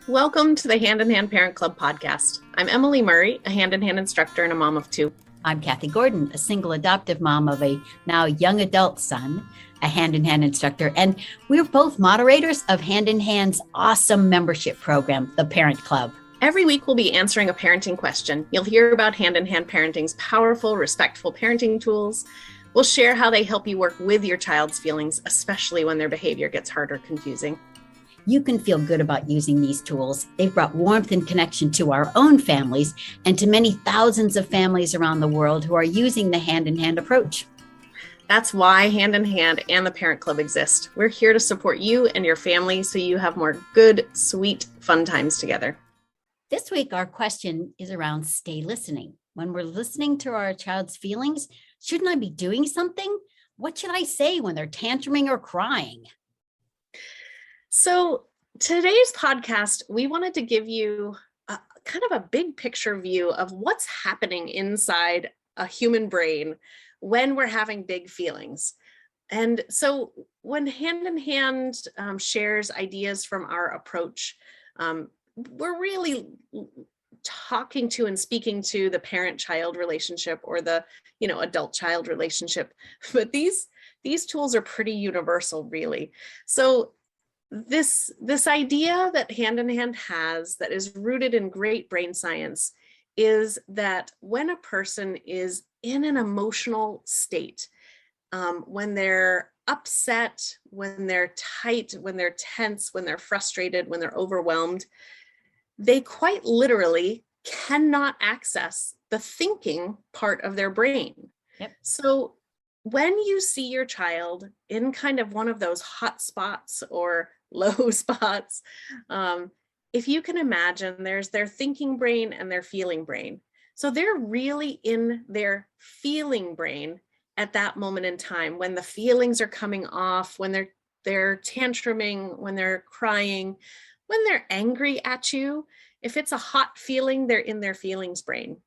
Welcome to the Hand in Hand Parent Club podcast. I'm Emily Murray, a hand in hand instructor and a mom of two. I'm Kathy Gordon, a single adoptive mom of a now young adult son, a hand in hand instructor, and we're both moderators of Hand in Hand's awesome membership program, the Parent Club. Every week we'll be answering a parenting question. You'll hear about Hand in Hand Parenting's powerful, respectful parenting tools. We'll share how they help you work with your child's feelings, especially when their behavior gets hard or confusing. You can feel good about using these tools. They've brought warmth and connection to our own families and to many thousands of families around the world who are using the hand-in-hand approach. That's why Hand in Hand and the Parent Club exist. We're here to support you and your family so you have more good, sweet, fun times together. This week, our question is around stay listening. When we're listening to our child's feelings, shouldn't I be doing something? What should I say when they're tantruming or crying? So today's podcast, we wanted to give you kind of a big picture view of what's happening inside a human brain when we're having big feelings. And so when Hand in Hand shares ideas from our approach, we're really talking to and speaking to the parent-child relationship or the adult-child relationship. But these tools are pretty universal, really. So this idea that Hand in Hand has that is rooted in great brain science is that when a person is in an emotional state, when they're upset, when they're tight, when they're tense, when they're frustrated, when they're overwhelmed, they quite literally cannot access the thinking part of their brain. Yep. So when you see your child in kind of one of those hot spots or low spots, if you can imagine, there's their thinking brain and their feeling brain. So they're really in their feeling brain at that moment in time when the feelings are coming off, when they're tantruming, when they're crying, when they're angry at you. If it's a hot feeling, they're in their feelings brain.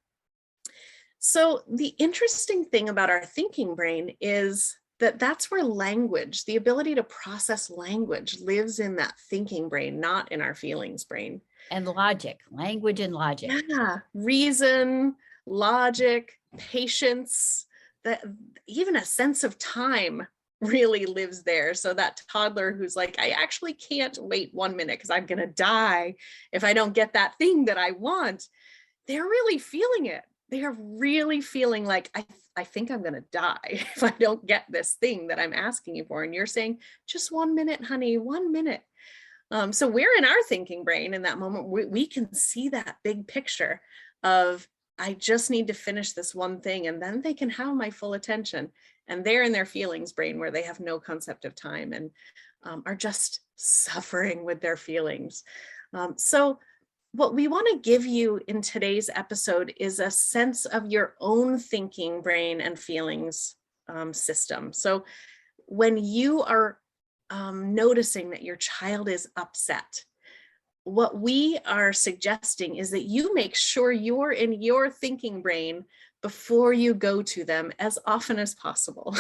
So the interesting thing about our thinking brain is that that's where language, the ability to process language, lives in that thinking brain, not in our feelings brain. And logic, language and logic. Yeah, reason, logic, patience, that even a sense of time really lives there. So that toddler who's like, I actually can't wait 1 minute because I'm going to die if I don't get that thing that I want. They're really feeling it. They are really feeling like, I think I'm going to die if I don't get this thing that I'm asking you for. And you're saying, just 1 minute, honey, 1 minute. So we're in our thinking brain in that moment. We can see that big picture of, I just need to finish this one thing and then they can have my full attention. And they're in their feelings brain where they have no concept of time and are just suffering with their feelings. So what we want to give you in today's episode is a sense of your own thinking brain and feelings system. So when you are noticing that your child is upset, what we are suggesting is that you make sure you're in your thinking brain before you go to them as often as possible.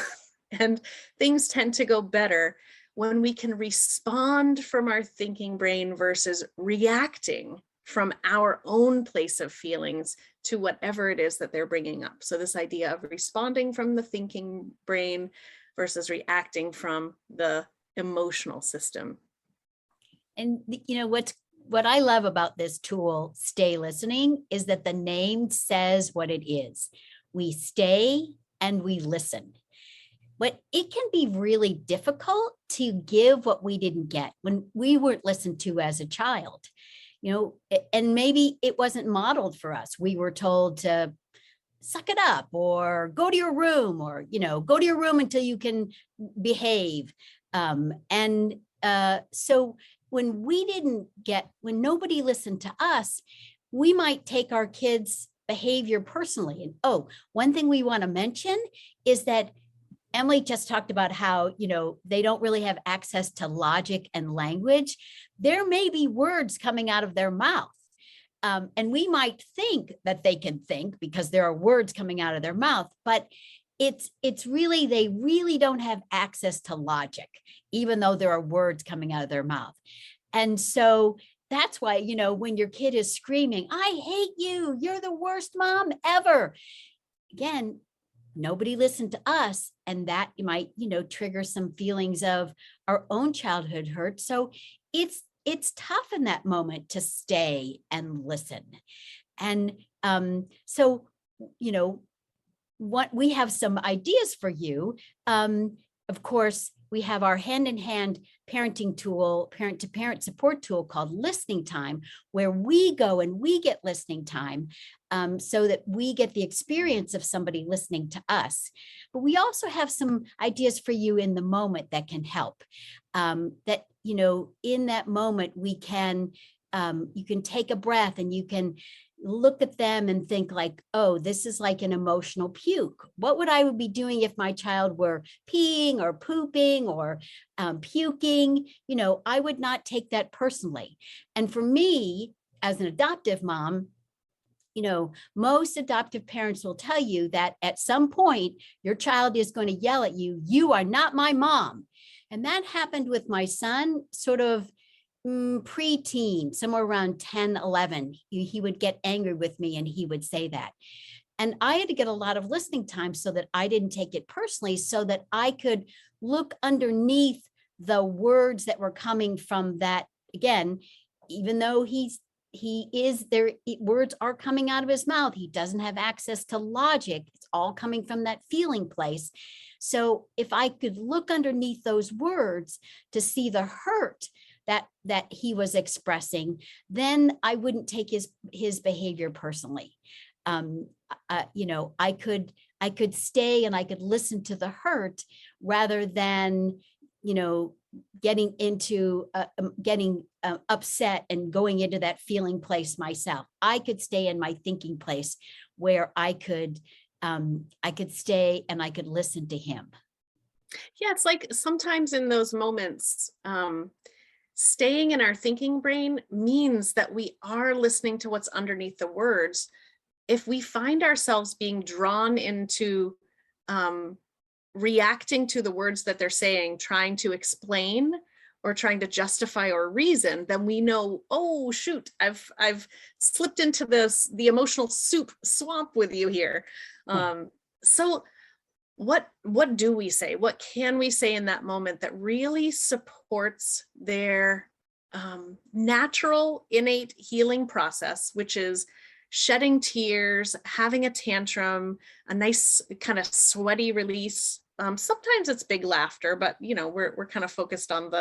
And things tend to go better when we can respond from our thinking brain versus reacting from our own place of feelings to whatever it is that they're bringing up. So this idea of responding from the thinking brain versus reacting from the emotional system. And what I love about this tool, Stay Listening, is that the name says what it is. We stay and we listen. But it can be really difficult to give what we didn't get when we weren't listened to as a child. And maybe it wasn't modeled for us. We were told to suck it up or go to your room or, go to your room until you can behave. So when nobody listened to us, we might take our kids' behavior personally. And one thing we want to mention is that Emily just talked about how, they don't really have access to logic and language. There may be words coming out of their mouth. And we might think that they can think because there are words coming out of their mouth, but it's really, they really don't have access to logic, even though there are words coming out of their mouth. And so that's why, when your kid is screaming, I hate you, you're the worst mom ever. Again, nobody listened to us, and that might, trigger some feelings of our own childhood hurt. So it's tough in that moment to stay and listen. And so, what we have some ideas for you. Of course, we have our hand-in-hand parenting tool, parent-to-parent support tool called Listening Time, where we go and we get listening time so that we get the experience of somebody listening to us. But we also have some ideas for you in the moment that can help. That, in that moment, you can take a breath and you can look at them and think like, oh, this is like an emotional puke. What would I be doing if my child were peeing or pooping or puking? I would not take that personally. And for me, as an adoptive mom, most adoptive parents will tell you that at some point, your child is going to yell at you, you are not my mom. And that happened with my son, sort of preteen, somewhere around 10, 11, he would get angry with me and he would say that. And I had to get a lot of listening time so that I didn't take it personally, so that I could look underneath the words that were coming from that. Again, even though words are coming out of his mouth, he doesn't have access to logic. It's all coming from that feeling place. So if I could look underneath those words to see the hurt that he was expressing, then I wouldn't take his behavior personally. I could stay and I could listen to the hurt rather than, getting into getting upset and going into that feeling place myself. I could stay in my thinking place where I could stay and I could listen to him. Yeah, it's like sometimes in those moments, staying in our thinking brain means that we are listening to what's underneath the words. If we find ourselves being drawn into reacting to the words that they're saying, trying to explain or trying to justify or reason, then we know, oh shoot, I've slipped into the emotional swamp with you here. So what do we say? What can we say in that moment that really supports their natural, innate healing process, which is shedding tears, having a tantrum, a nice kind of sweaty release. Sometimes it's big laughter, but we're kind of focused on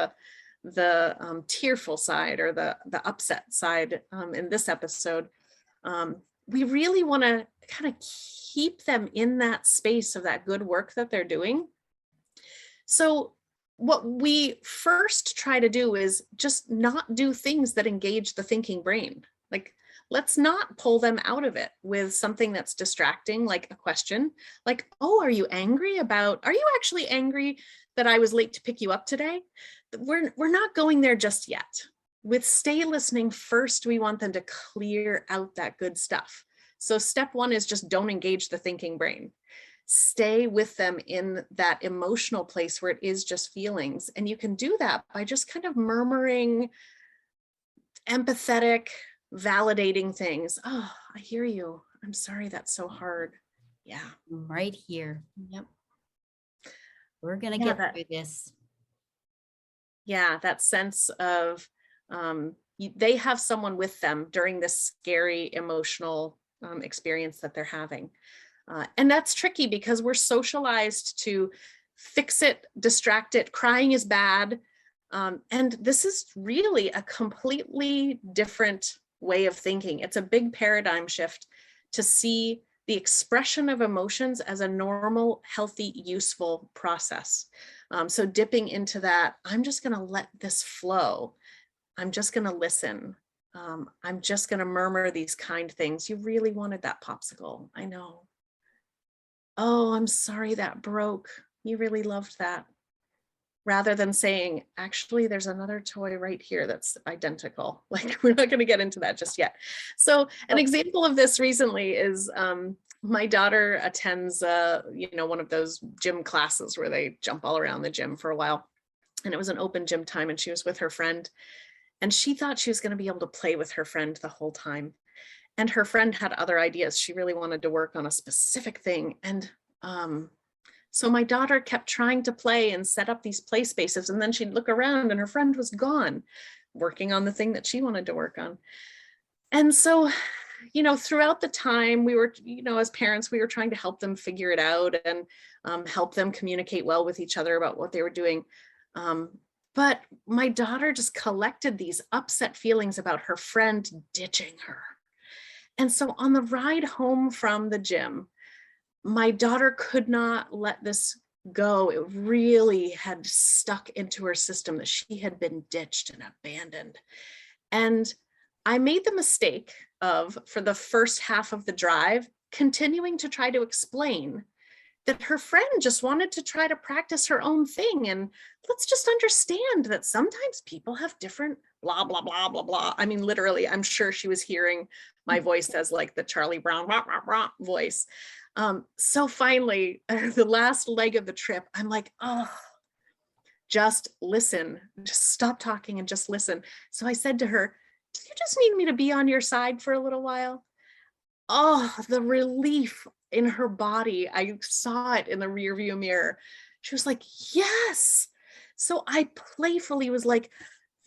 the tearful side or the upset side in this episode. We really want to kind of keep them in that space of that good work that they're doing. So what we first try to do is just not do things that engage the thinking brain. Like, let's not pull them out of it with something that's distracting, like a question, like, oh, are you actually angry that I was late to pick you up today? We're not going there just yet. With Stay Listening, first, we want them to clear out that good stuff. So step one is just don't engage the thinking brain. Stay with them in that emotional place where it is just feelings. And you can do that by just kind of murmuring, empathetic, validating things. Oh, I hear you. I'm sorry that's so hard. Yeah. I'm right here. Yep. We're going to get through this. Yeah, that sense of they have someone with them during this scary emotional experience that they're having. And that's tricky because we're socialized to fix it, distract it, crying is bad. And this is really a completely different way of thinking. It's a big paradigm shift to see the expression of emotions as a normal, healthy, useful process. So dipping into that, I'm just going to let this flow. I'm just going to listen. I'm just going to murmur these kind things. You really wanted that popsicle. I know. Oh, I'm sorry that broke. You really loved that. Rather than saying, actually, there's another toy right here that's identical. Like, we're not going to get into that just yet. So an example of this recently is my daughter attends, one of those gym classes where they jump all around the gym for a while. And it was an open gym time and she was with her friend. And she thought she was going to be able to play with her friend the whole time. And her friend had other ideas. She really wanted to work on a specific thing. And so my daughter kept trying to play and set up these play spaces. And then she'd look around and her friend was gone, working on the thing that she wanted to work on. And so, throughout the time we were, as parents, we were trying to help them figure it out and help them communicate well with each other about what they were doing. But my daughter just collected these upset feelings about her friend ditching her. And so on the ride home from the gym, my daughter could not let this go. It really had stuck into her system that she had been ditched and abandoned. And I made the mistake of, for the first half of the drive, continuing to try to explain that her friend just wanted to try to practice her own thing. And let's just understand that sometimes people have different blah, blah, blah, blah, blah. I mean, literally, I'm sure she was hearing my voice as like the Charlie Brown rah, rah, rah voice. So finally, the last leg of the trip, I'm like, oh, just listen, just stop talking and just listen. So I said to her, do you just need me to be on your side for a little while? Oh, the relief in her body. I saw it in the rearview mirror. She was like, yes. So I playfully was like,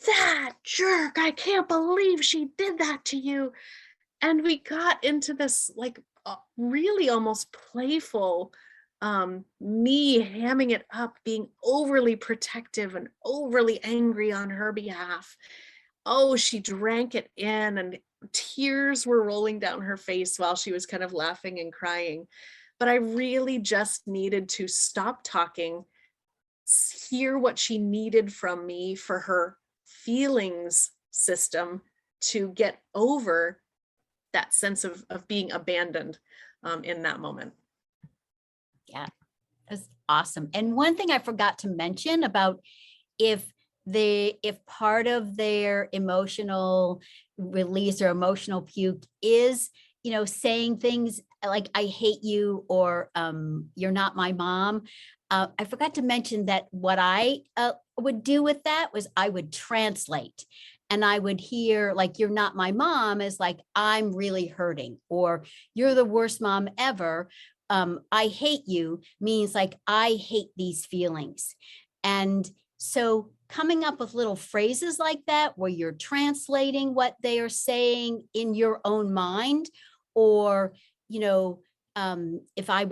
that jerk, I can't believe she did that to you. And we got into this like really almost playful, me hamming it up, being overly protective and overly angry on her behalf. Oh, she drank it in and tears were rolling down her face while she was kind of laughing and crying. But I really just needed to stop talking, hear what she needed from me for her feelings system to get over that sense of being abandoned in that moment. Yeah, that's awesome. And one thing I forgot to mention about if part of their emotional release or emotional puke is, saying things like, I hate you, or you're not my mom. I forgot to mention that what I would do with that was I would translate. And I would hear like, you're not my mom is like, I'm really hurting, or you're the worst mom ever. I hate you means like, I hate these feelings. And so coming up with little phrases like that, where you're translating what they are saying in your own mind, or, if I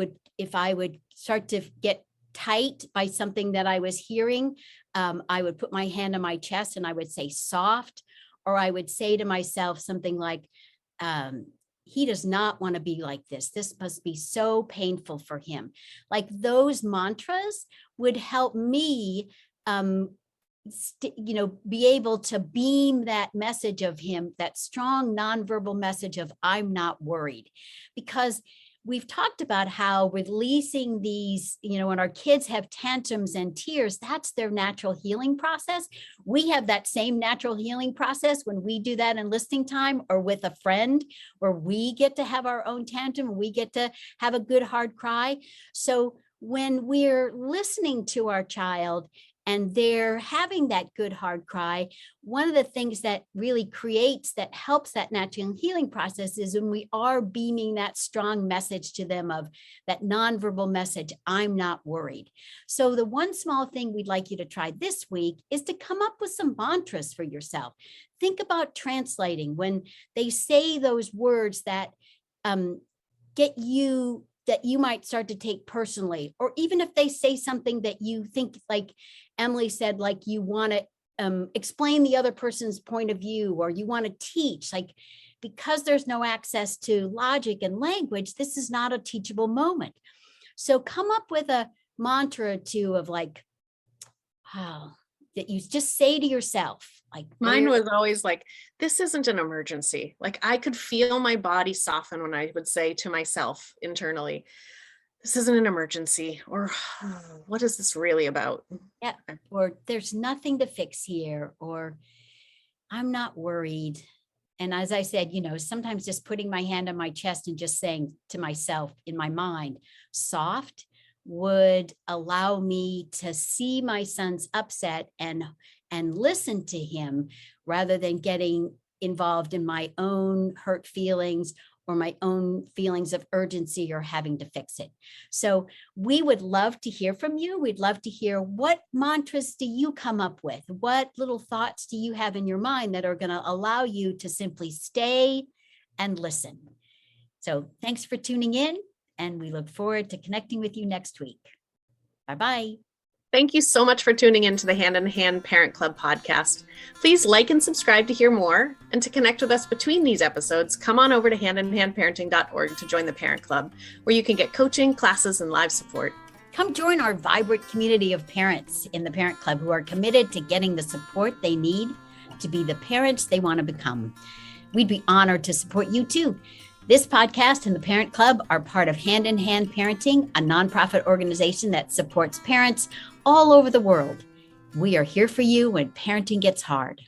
would start to get tight by something that I was hearing, I would put my hand on my chest and I would say soft, or I would say to myself something like, he does not want to be like this. This must be so painful for him. Like those mantras would help me, be able to beam that message of him, that strong nonverbal message of I'm not worried. Because we've talked about how releasing these, when our kids have tantrums and tears, that's their natural healing process. We have that same natural healing process when we do that in listening time or with a friend, where we get to have our own tantrum, we get to have a good hard cry. So when we're listening to our child and they're having that good hard cry, one of the things that really that helps that natural healing process is when we are beaming that strong message to them of that nonverbal message, I'm not worried. So the one small thing we'd like you to try this week is to come up with some mantras for yourself. Think about translating when they say those words that that you might start to take personally, or even if they say something that you think, like Emily said, like you want to explain the other person's point of view, or you want to teach, like, because there's no access to logic and language, this is not a teachable moment. So come up with a mantra or two of like, that you just say to yourself. Like mine was always like, this isn't an emergency. Like I could feel my body soften when I would say to myself internally, this isn't an emergency, or what is this really about? Yeah, or there's nothing to fix here, or I'm not worried. And as I said, sometimes just putting my hand on my chest and just saying to myself in my mind, soft, would allow me to see my son's upset and and listen to him rather than getting involved in my own hurt feelings or my own feelings of urgency or having to fix it. So we would love to hear from you. We'd love to hear, what mantras do you come up with? What little thoughts do you have in your mind that are going to allow you to simply stay and listen? So thanks for tuning in, and we look forward to connecting with you next week. Bye-bye. Thank you so much for tuning into the Hand in Hand Parent Club podcast. Please like and subscribe to hear more. And to connect with us between these episodes, come on over to handinhandparenting.org to join the Parent Club, where you can get coaching, classes, and live support. Come join our vibrant community of parents in the Parent Club who are committed to getting the support they need to be the parents they want to become. We'd be honored to support you too. This podcast and the Parent Club are part of Hand in Hand Parenting, a nonprofit organization that supports parents all over the world. We are here for you when parenting gets hard.